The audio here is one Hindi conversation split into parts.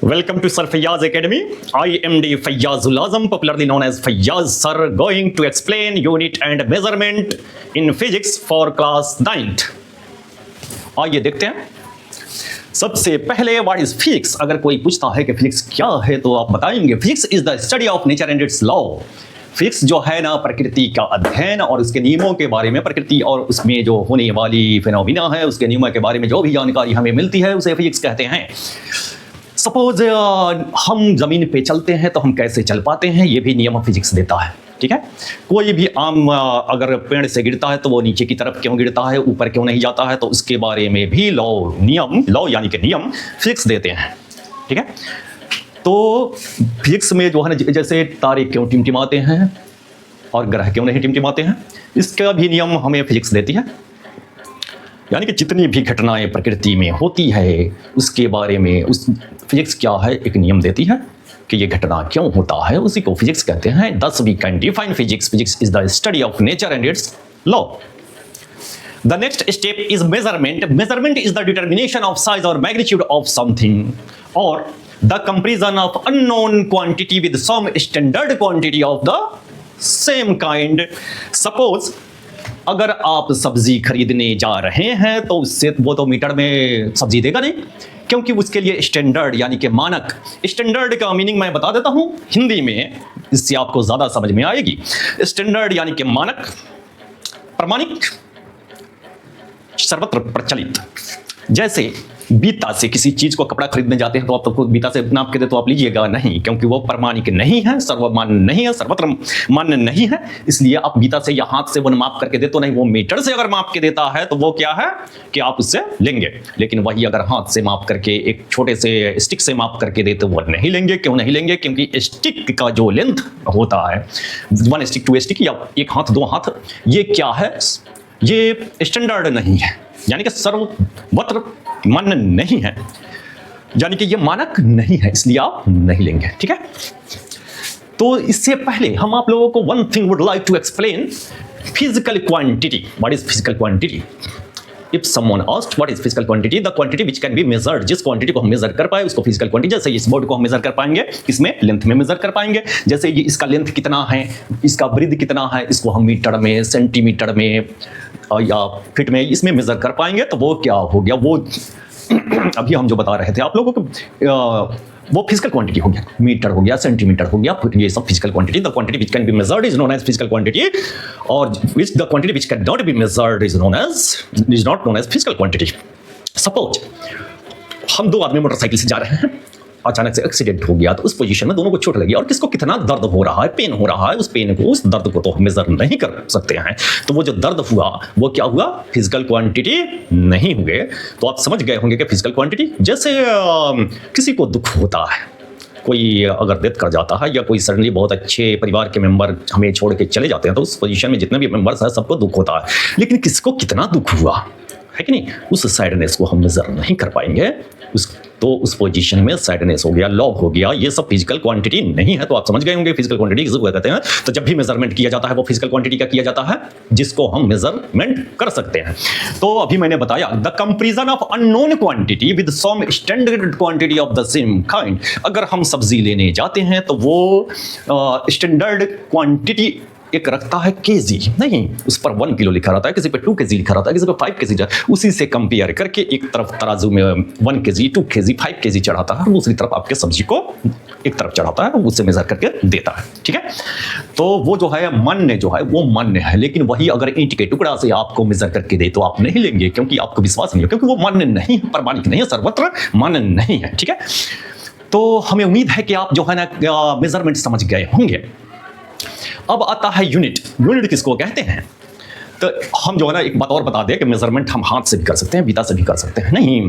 Welcome to Sir Fayyaz Academy. I am the Fayyazul Azam, popularly known as Fayyaz Sir, going to explain unit and measurement in physics for class 9th. आइए देखते हैं। सबसे पहले व्हाट इज फिजिक्स। अगर कोई पूछता है कि फिजिक्स क्या है तो आप बताएंगे physics is the study of nature and it's law. Physics जो है ना प्रकृति का अध्ययन और उसके नियमों के बारे में, प्रकृति और उसमें जो होने वाली फिनोमिना है उसके नियमों के बारे में जो भी जानकारी हमें मिलती है उसे फिजिक्स कहते हैं। सपोज हम जमीन पे चलते हैं तो हम कैसे चल पाते हैं, ये भी नियम फिजिक्स देता है। ठीक है, कोई भी आम अगर पेड़ से गिरता है तो वो नीचे की तरफ क्यों गिरता है, ऊपर क्यों नहीं जाता है, तो उसके बारे में भी लॉ यानी कि नियम फिजिक्स देते हैं। ठीक है, तो फिजिक्स में जो है ना जैसे तारे क्यों टिमटिमाते हैं और ग्रह क्यों नहीं टिमटिमाते हैं, इसका भी नियम हमें फिजिक्स देती है। यानी कि जितनी भी घटनाएं प्रकृति में होती है उसके बारे में उस फिजिक्स क्या है, एक नियम देती है कि ये घटना क्यों होता है, उसी को फिजिक्स कहते हैं। Thus we can define physics. Physics is the study of nature and its law. The next step is measurement. Measurement is the determination of size or magnitude of something, or the comparison of unknown quantity with some standard quantity of the same kind. Suppose अगर आप सब्जी खरीदने जा रहे हैं तो उससे वो तो मीटर में सब्जी देगा नहीं, क्योंकि उसके लिए स्टैंडर्ड यानी कि मानक। स्टैंडर्ड का मीनिंग मैं बता देता हूं हिंदी में, इससे आपको ज़्यादा समझ में आएगी। स्टैंडर्ड यानी कि मानक, प्रमाणिक, सर्वत्र प्रचलित। जैसे बीता से किसी चीज़ को कपड़ा खरीदने जाते हैं तो आप तो बीता से नाप के दे तो आप लीजिएगा नहीं, क्योंकि वो प्रमाणिक नहीं है, सर्वमान्य नहीं है, सर्वत्र मान्य नहीं है। इसलिए आप बीता से या हाथ से वो माप करके दे तो नहीं, वो मीटर से अगर माप के देता है तो वो क्या है कि आप उससे लेंगे। लेकिन वही अगर हाथ से माप करके एक छोटे से स्टिक से माप करके दे तो वो नहीं लेंगे। क्यों नहीं लेंगे? क्योंकि स्टिक का जो लेंथ होता है 1 स्टिक 2 स्टिक या एक हाथ 2 हाथ, ये क्या है, ये स्टैंडर्ड नहीं है, यानी कि सर्वत्र मान्य नहीं है, यानी कि ये मानक नहीं है, इसलिए आप नहीं लेंगे। ठीक है, तो इससे पहले हम आप लोगों को one thing would like to explain physical quantity. What is physical quantity? If someone asked what is physical quantity, the quantity which can be measured, जिस क्वांटिटी को हम मेजर कर पाए उसको फिजिकल क्वांटिटी। जैसे इस बोर्ड को हम मेजर कर पाएंगे, इसमें लेंथ में मेजर कर पाएंगे। जैसे ये इसका लेंथ कितना है, इसका ब्रीथ कितना है, इसको हम मीटर में, सेंटीमीटर में या फिट में इसमें मेजर कर पाएंगे। तो वो क्या हो गया, वो अभी हम जो बता रहे थे आप लोगों को, वो फिजिकल क्वांटिटी हो गया, मीटर हो गया, सेंटीमीटर हो गया, ये सब physical quantity. The quantity which can be measured is known as physical quantity, और which the quantity which can not be measured is not known as physical quantity. Suppose हम 2 आदमी मोटरसाइकिल से जा रहे हैं, अचानक से एक्सीडेंट हो गया, तो उस पोजीशन में दोनों को चोट लगी और किसको कितना दर्द हो रहा है, पेन हो रहा है, उस पेन को, उस दर्द को तो हम मेजर नहीं कर सकते हैं। तो वो जो दर्द हुआ वो क्या हुआ, फिजिकल क्वांटिटी नहीं हुए। तो आप समझ गए होंगे कि फिजिकल क्वांटिटी, जैसे किसी को दुख होता है, कोई अगर डेथ कर जाता है या कोई सडनली बहुत अच्छे परिवार के मेंबर हमें छोड़ के चले जाते हैं, तो उस पोजीशन में जितने भी मेंबर्स हैं सबको दुख होता है, लेकिन किसको कितना दुख हुआ है कि नहीं, उस सैडनेस को हम मेजर नहीं कर पाएंगे। तो उस पोजीशन में सैडनेस हो गया, लॉग हो गया, ये सब फिजिकल क्वांटिटी नहीं है। तो आप समझ गए होंगे फिजिकल क्वांटिटी किसको कहते हैं। तो जब भी मेजरमेंट किया जाता है वो फिजिकल क्वांटिटी का किया जाता है जिसको हम मेजरमेंट कर सकते हैं। तो अभी मैंने बताया the comparison of unknown quantity with some standard quantity of the same kind. अगर हम सब्जी लेने जाते हैं तो वो स्टैंडर्ड क्वांटिटी एक रखता है केजी, नहीं उस पर 1 किलो लिखा रहता है, किसी पे 2 केजी लिखा रहता है, किसी पे 5 केजी, उसी से कंपेयर करके एक तरफ तराजू में 1 केजी 2 केजी 5 केजी चढ़ाता है और दूसरी तरफ आपके सब्जी को एक तरफ चढ़ाता है, उससे मेजर करके देता है। ठीक है, तो वो जो है मान्य जो है वो मान्य है, लेकिन वही अगर ईंट के टुकड़ा से आपको मेजर करके दे तो आप नहीं लेंगे, क्योंकि आपको विश्वास नहीं है, क्योंकि वो मान्य नहीं है, प्रमाणिक नहीं है, सर्वत्र मान्य नहीं है। ठीक है, तो हमें उम्मीद है कि आप जो है ना मेजरमेंट समझ गए होंगे। अब आता है यूनिट। यूनिट किसको कहते हैं? तो हम जो है ना एक बात और बता दें कि मेजरमेंट हम हाथ से भी कर सकते हैं, बीता से भी कर सकते हैं, नहीं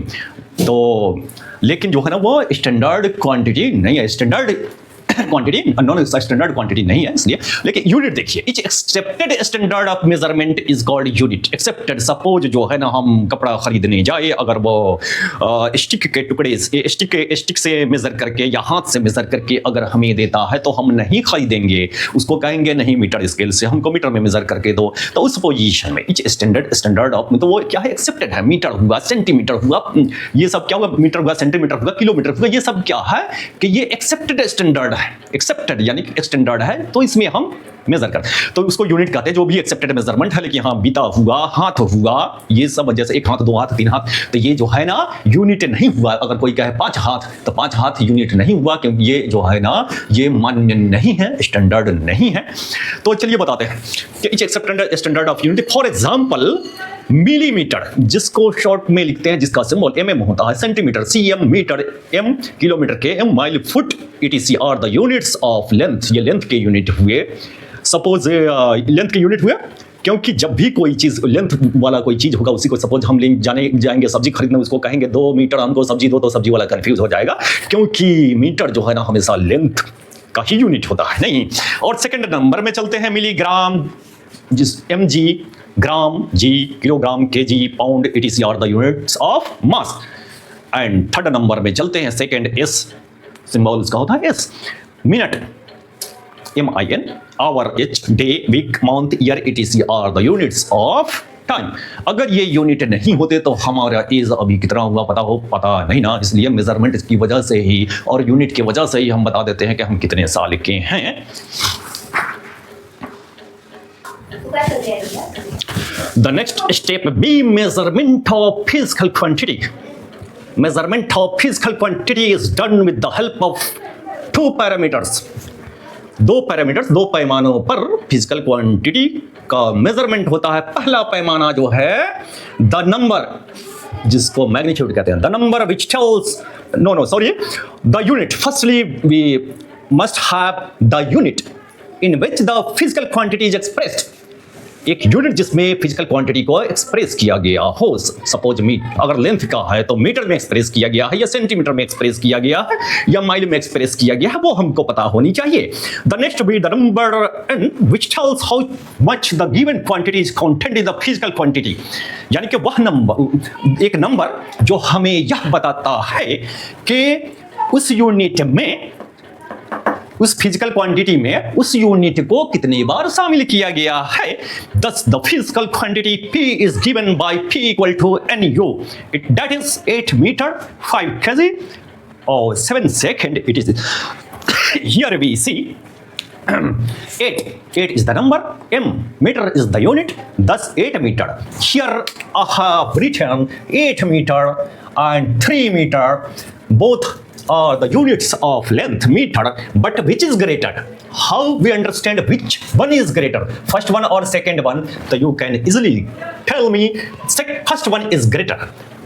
तो लेकिन जो है ना वो स्टैंडर्ड क्वांटिटी नहीं है। Standard quantity, non standard quantity नहीं है इसलिए। लेकिन यूनिट देखिए, etch accepted standard of measurement is called unit. Accepted, suppose जो है ना हम कपड़ा खरीदने जाए, अगर वो स्टिक के टुकड़े स्टिक से मेजर करके या हाथ से मेजर करके अगर हमें देता है तो हम नहीं खरीदेंगे, उसको कहेंगे नहीं मीटर स्केल से हमको मीटर में मेजर करके दो। तो उस पोजीशन में इच स्टैंडर्ड ऑफ, तो वो क्या है, एक्सेप्टेड है। मीटर हुआ, सेंटीमीटर हुआ, ये सब क्या हुआ, मीटर हुआ, सेंटीमीटर हुआ, किलोमीटर हुआ, ये सब क्या है कि ये एक्सेप्टेड स्टैंडर्ड है। एक्सेप्टेड यानी कि स्टैंडर्ड है, तो इसमें हम मेजर कर, तो उसको यूनिट कहते हैं जो भी एक्सेप्टेड मेजरमेंट है। लेकिन हाँ, बीता हुआ, हाथ हुआ, ये सब जैसे एक हाथ, दो हाथ, तीन हाथ, तो ये जो है ना यूनिट नहीं हुआ। अगर कोई कहे 5 हाथ, तो 5 हाथ यूनिट नहीं हुआ, क्योंकि ये जो है ना ये मान्य नहीं है, स्टैंडर्ड नहीं है। तो चलिए बताते हैं कि each accepted standard of unit. For example millimetre, जिसको शॉर्ट में लिखते हैं, जिसका सिंबल एमएम होता है, centimetre CM, metre M, kilometre K M, mile foot ETC are the units of length. ये लेंथ के यूनिट हुए। सपोज लेंथ के यूनिट हुए, क्योंकि जब भी कोई चीज लेंथ वाला कोई चीज होगा, उसी को सपोज हम जाएंगे सब्जी खरीदने, उसको कहेंगे 2 मीटर हमको सब्जी दो, तो सब्जी वाला कंफ्यूज हो जाएगा, क्योंकि मीटर जो है ना हमेशा लेंथ का ही यूनिट होता है नहीं। और सेकंड नंबर में चलते हैं, मिलीग्राम, जिस mg, gram, G, kilogram, KG, pound, etc are the units of mass. And third number में चलते हैं, सेकंड एस सिंबल इसका होता है S, minute, MIN, hour, H, day, week, month, year, etc are the units of time. अगर ये यूनिट नहीं होते तो हमारा एज अभी कितना हुआ पता नहीं ना, इसलिए मेजरमेंट की वजह से ही और यूनिट की वजह से ही हम बता देते हैं कि हम कितने साल के हैं। The next step B, measurement of physical quantity. Measurement of physical quantity is done with the help of 2 parameters. 2 parameters, 2 पैमानों पर फिजिकल क्वांटिटी का मेजरमेंट होता है। पहला पैमाना जो है द नंबर, जिसको मैग्नीट्यूड कहते हैं, the number which tells the unit. Firstly we must have the unit in which the physical quantity is expressed. एक यूनिट जिसमें फिजिकल क्वांटिटी को एक्सप्रेस किया गया हो। सपोज अगर लेंथ का है तो मीटर में एक्सप्रेस किया गया है, या सेंटीमीटर में एक्सप्रेस किया गया है, या माइल में एक्सप्रेस किया गया है, वो हमको पता होनी चाहिए। The next be the number n which tells how much the given quantity is contained in the physical quantity। यानी कि वह नंबर, एक नंबर जो हमें यह बताता है कि उस यूनिट में, उस फिजिकल क्वांटिटी में उस यूनिट को कितनी बार शामिल किया गया है। Thus the physical quantity P is given by P equal to NU, that is 8 meter 5 kg or 7 second. It is here we see 8 is the number, m meter is the unit, thus 8 meter. Here I have written 8 meter and 3 meter, both are the units of length, meter, but which is greater? How we understand which one is greater, first one or second one? So you can easily tell me first one is greater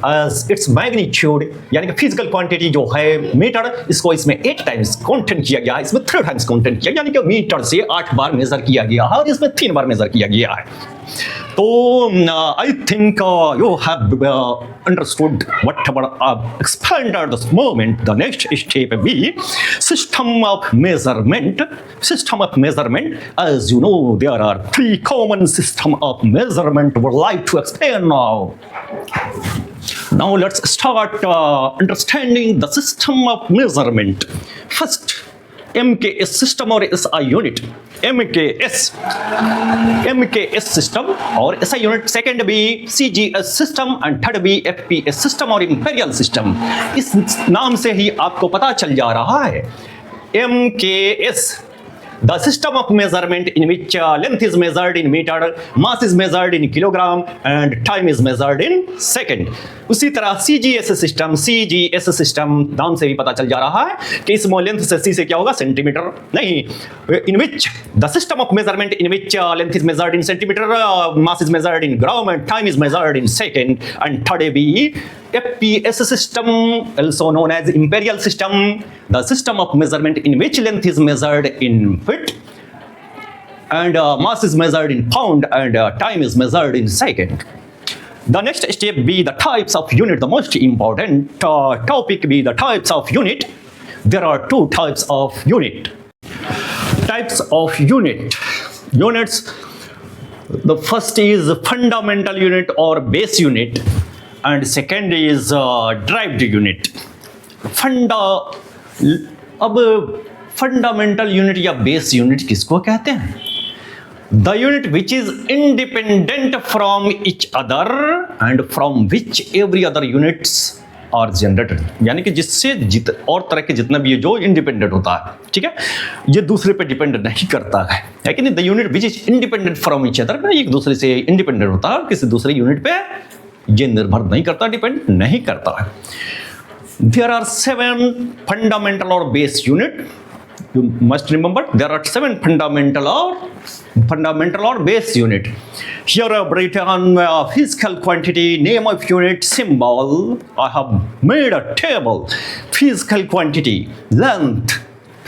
as its magnitude, यानी कि फिजिकल क्वांटिटी जो है मीटर, इसको इसमें 8 टाइम्स काउंट किया गया है, इसमें 3 टाइम्स काउंट किया, यानी कि मीटर से 8 बार मेजर किया गया है और इसमें 3 बार मेजर किया गया है। तो I think you have understood whatever I've explained at this moment. The next step be system of measurement. System of measurement, as you know, there are 3 common system of measurement would like to explain now. Now let's start understanding the system of measurement. First, MKS system or SI unit. MKS system और SI unit. Second be CGS system and third be FPS system और imperial system. इस नाम से ही आपको पता चल जा रहा है। MKS, the system of measurement in which length is measured in meter, mass is measured in kilogram and time is measured in second. उसी तरह CGS system नाम से भी पता चल जा रहा है कि इसमें लेंथ से C से क्या होगा, सेंटीमीटर नहीं। in which the system of measurement in which length is measured in centimeter, mass is measured in gram and time is measured in second. And third be FPS system, also known as imperial system, the system of measurement in which length is measured in feet and mass is measured in pound and time is measured in second. The next step be the types of unit, the most important topic be the types of unit. there are two types of unit. Types of units. The first is fundamental unit or base unit, and second is derived unit. अब फंडामेंटल यूनिट या बेस यूनिट किसको कहते हैं? The unit which is independent from each other and from which every other units are generated, यानी कि जिससे और तरह के जितना भी ये जो इंडिपेंडेंट होता है, ठीक है, ये दूसरे पे डिपेंड नहीं करता है कि नहीं? The unit which is independent from each other, एक दूसरे से इंडिपेंडेंट होता है और किसी दूसरे यूनिट पे ये निर्भर नहीं करता, डिपेंड नहीं करता है. There are 7 fundamental or base unit. You must remember there are 7 fundamental or base unit. Here I have written physical quantity, name of unit, symbol. I have made a table. Physical quantity, length.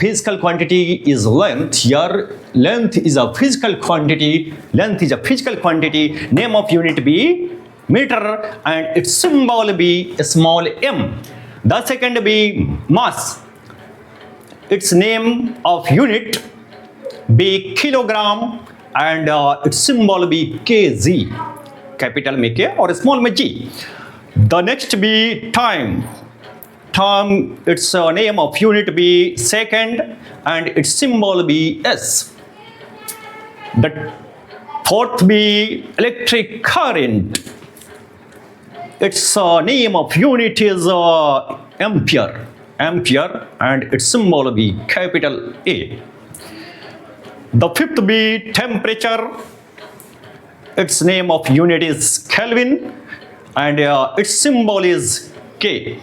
Physical quantity is length. Here length is a physical quantity. Length is a physical quantity. Name of unit be meter and its symbol be small m. The second be mass. Its name of unit be kilogram and its symbol be kg, capital में K और small में G. The next be time. Its name of unit be second and its symbol be S. The fourth be electric current. Its name of unit is ampere, and its symbol be capital A. The fifth be temperature. Its name of unit is Kelvin, and its symbol is K.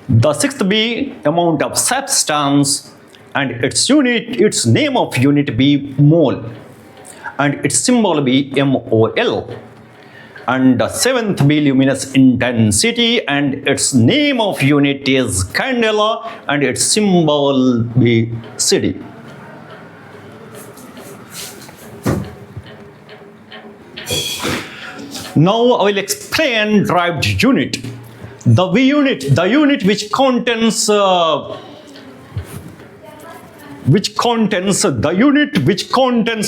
The sixth be amount of substance, and its name of unit be mole, and its symbol be MOL. And the seventh be luminous intensity, and its name of unit is candela, and its symbol be CD. Now I will explain derived unit. The unit which contains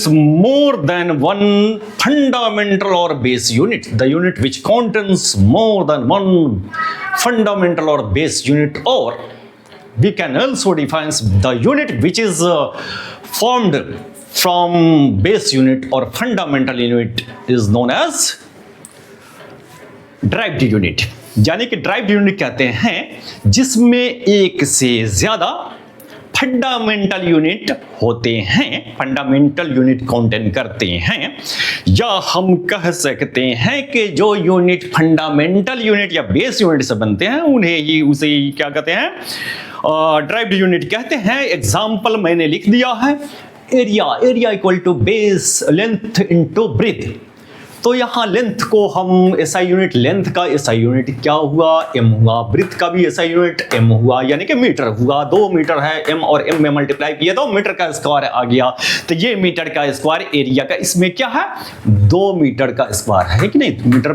more than one fundamental or base unit. The unit which contains more than one fundamental or base unit, or we can also define the unit which is formed from base unit or fundamental unit is known as derived unit. यानी कि derived unit कहते हैं जिसमें एक से ज्यादा फंडामेंटल यूनिट होते हैं, फंडामेंटल यूनिट कंटेन करते हैं, या हम कह सकते हैं कि जो यूनिट फंडामेंटल यूनिट या बेस यूनिट से बनते हैं उन्हें ही उसे क्या कहते हैं? ड्राइव्ड यूनिट कहते हैं. एग्जाम्पल मैंने लिख दिया है, area equal to base length into breadth. तो यहाँ लेंथ को हम एसआई यूनिट, लेंथ का एसआई यूनिट क्या हुआ? एम हुआ. ब्रेथ का भी एसआई यूनिट एम हुआ, यानी कि मीटर हुआ. 2 मीटर है, एम और एम में मल्टीप्लाई किया तो मीटर का स्क्वायर आ गया. तो ये मीटर का स्क्वायर एरिया का, इसमें क्या है? 2 मीटर का स्क्वायर है कि नहीं? मीटर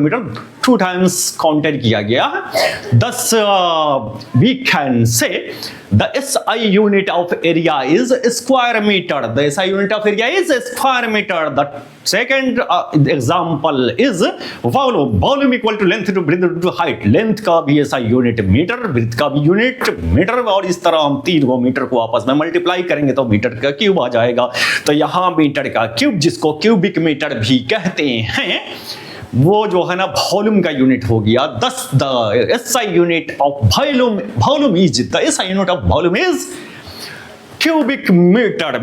2 टाइम्स काउंटेड किया गया है. thus we can say the SI unit of area is square meter. The SI unit of area is square meter. The second example is volume. Volume equal to length to breadth to height. Length का भी SI unit मीटर, breadth का भी यूनिट मीटर, और इस तरह हम 3 मीटर को आपस में मल्टीप्लाई करेंगे तो मीटर का क्यूब आ जाएगा. तो यहाँ मीटर का क्यूब, जिसको क्यूबिक मीटर भी कहते हैं, वो जो है ना वॉल्यूम का यूनिट हो गया. Thus the SI unit of volume is the SI unit of volume is cubic metre.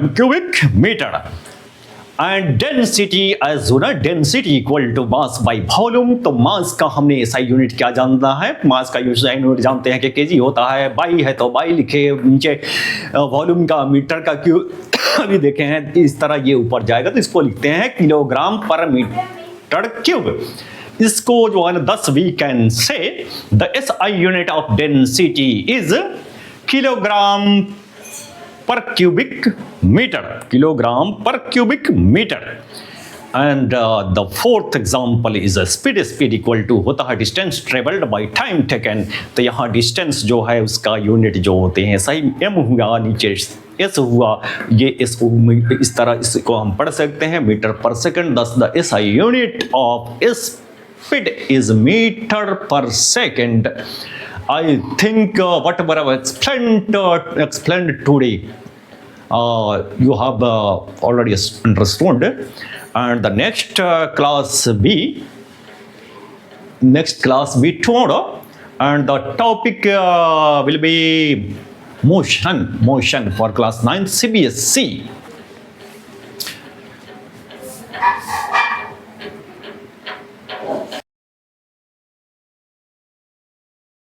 And density as ना, density equal to mass by volume. तो मास का हमने एसआई यूनिट क्या जानना है? मास का एसआई यूनिट जानते हैं कि केजी होता है. बाई है तो बाई लिखे नीचे, वॉल्यूम का मीटर का क्यूब अभी देखे हैं इस तरह ये ऊपर जाएगा तो इसको लिखते हैं किलोग्राम पर मीटर क्यूब. इसको जो है ना 10 we can say the SI unit of density is kilogram per cubic metre. Kilogram per cubic metre. And the fourth example is speed equal to होता है distance travelled by time taken. तो यहाँ डिस्टेंस जो है उसका यूनिट जो होते हैं सही एम हुआ, नीचे एस हुआ, ये इस तरह इसको हम पढ़ सकते हैं metre per second. Thus the S I unit of speed is metre per second. I think whatever I've explained today, you have already understood. And the next class be tomorrow, and the topic will be motion for class 9 CBSE.